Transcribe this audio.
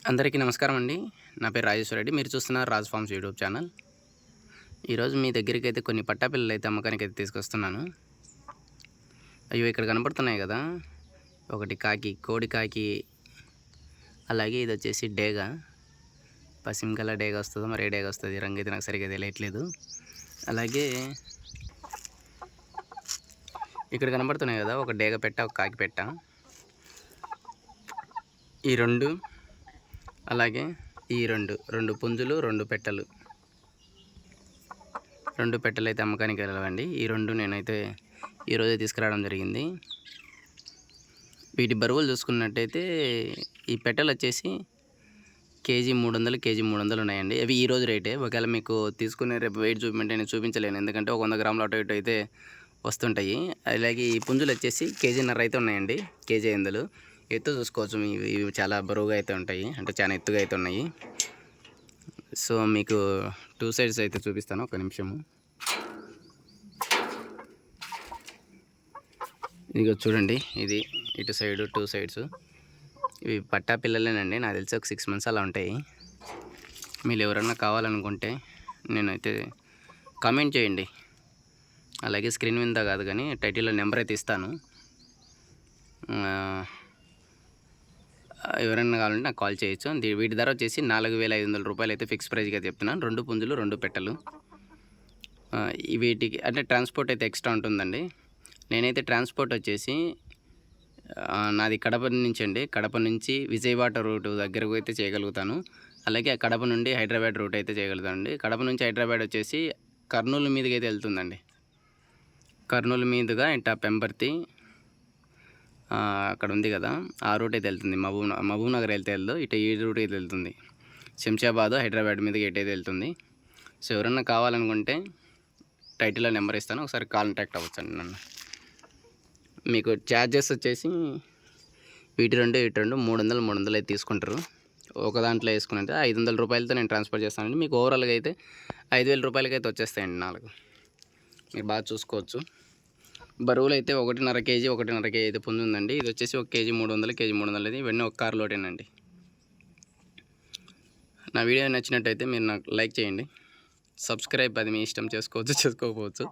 అందరికీ నమస్కారం అండి. నా పేరు రాజేశ్వర రెడ్డి. మీరు చూస్తున్నారు రాజ్ ఫార్మ్స్ యూట్యూబ్ ఛానల్. ఈరోజు మీ దగ్గరికైతే కొన్ని పట్టా పిల్లలైతే అమ్మకానికైతే తీసుకొస్తున్నాను. అయ్యో! ఇక్కడ కనపడుతున్నాయి కదా! ఒకటి కాకి, కోడి కాకి, అలాగే ఇదొచ్చేసి డేగ. పసిమ్ కలర్ డేగ వస్తదో మరి ఏ డేగ వస్తది రంగైతే నాకు సరిగ్గా తెలియట్లేదు. అలాగే ఇక్కడ కనపడుతున్నాయి కదా! ఒక డేగ పెట్ట, ఒక కాకి పెట్ట. ఈ 2 అలాగే ఈ 2 పుంజులు, 2 పెట్టలు. 2 పెట్టెలైతే అమ్మకానికి వెళ్ళవండి. ఈ 2 నేనైతే ఈరోజే తీసుకురావడం జరిగింది. వీటి బరువులు చూసుకున్నట్టయితే ఈ పెట్టెలు వచ్చేసి కేజీ 300, కేజీ 300 ఉన్నాయండి. అవి ఈరోజు రేటే. ఒకవేళ మీకు తీసుకునే రేపు వెయిట్ చూపిమంటే నేను చూపించలేను, ఎందుకంటే ఒక 100 గ్రాములు అటు ఇటు అయితే వస్తుంటాయి. అలాగే ఈ పుంజులు వచ్చేసి కేజీన్నర అయితే ఉన్నాయండి. కేజీ 800. ఎత్తు చూసుకోవచ్చు, ఇవి చాలా బరువుగా అయితే ఉంటాయి, అంటే చాలా ఎత్తుగా అయితే ఉన్నాయి. సో మీకు 2 సైడ్స్ అయితే చూపిస్తాను, ఒక నిమిషము. ఇదిగో చూడండి, ఇది ఇటు సైడు 2 సైడ్స్. ఇవి పట్టా పిల్లలేనండి, నాకు తెలిసి ఒక 6 months అలా ఉంటాయి. మీరు ఎవరన్నా కావాలనుకుంటే నేనైతే కామెంట్ చేయండి. అలాగే స్క్రీన్ మీద కాదు కానీ టైటిల్లో నెంబర్ అయితే ఇస్తాను. ఎవరైనా కావాలంటే నాకు కాల్ చేయొచ్చు. వీటి ధర వచ్చేసి 4500 రూపాయలు అయితే ఫిక్స్ ప్రైస్గా చెప్తున్నాను. 2 పుంజులు, 2 పెట్టెలు. వీటికి అంటే ట్రాన్స్పోర్ట్ అయితే ఎక్స్ట్రా ఉంటుందండి. నేనైతే ట్రాన్స్పోర్ట్ వచ్చేసి నాది కడప నుంచి అండి. కడప నుంచి విజయవాడ రూట్ దగ్గరకు అయితే చేయగలుగుతాను. అలాగే కడప నుండి హైదరాబాద్ రూట్ అయితే చేయగలుగుతానండి. కడప నుంచి హైదరాబాద్ వచ్చేసి కర్నూలు మీదుగా అయితే వెళ్తుందండి. కర్నూలు మీదుగా ఇట్లా పెంపర్తి అక్కడ ఉంది కదా, ఆ రూట్ అయితే వెళ్తుంది. మహబూబ్ నగర్ వెళ్తే ఇటు ఈ రూట్ అయితే వెళ్తుంది. శంషాబాద్ హైదరాబాద్ మీదకి ఎటైతే వెళ్తుంది. సో ఎవరన్నా కావాలనుకుంటే టైటిల్లో నెంబర్ ఇస్తాను, ఒకసారి కాంటాక్ట్ అవ్వచ్చండి నన్ను. మీకు ఛార్జెస్ వచ్చేసి వీటి 2 ఇటు 2 300 అయితే తీసుకుంటారు. ఒక దాంట్లో వేసుకున్నట్టు 500 రూపాయలతో నేను ట్రాన్స్ఫర్ చేస్తానండి. మీకు ఓవరాల్గా అయితే 5000 రూపాయలకి అయితే వచ్చేస్తాయండి 4. మీరు బాగా చూసుకోవచ్చు. బరువులు అయితే 1.5 కేజీ, 1.5 కేజీ అయితే పుంజు ఉందండి. ఇది వచ్చేసి 1 కేజీ 300, కేజీ 300 అయితే ఇవన్నీ ఒక కార్లోటేనండి. నా వీడియో నచ్చినట్టయితే మీరు నాకు లైక్ చేయండి. సబ్స్క్రైబ్ అది మీ ఇష్టం, చేసుకోవచ్చు చేసుకోకపోవచ్చు.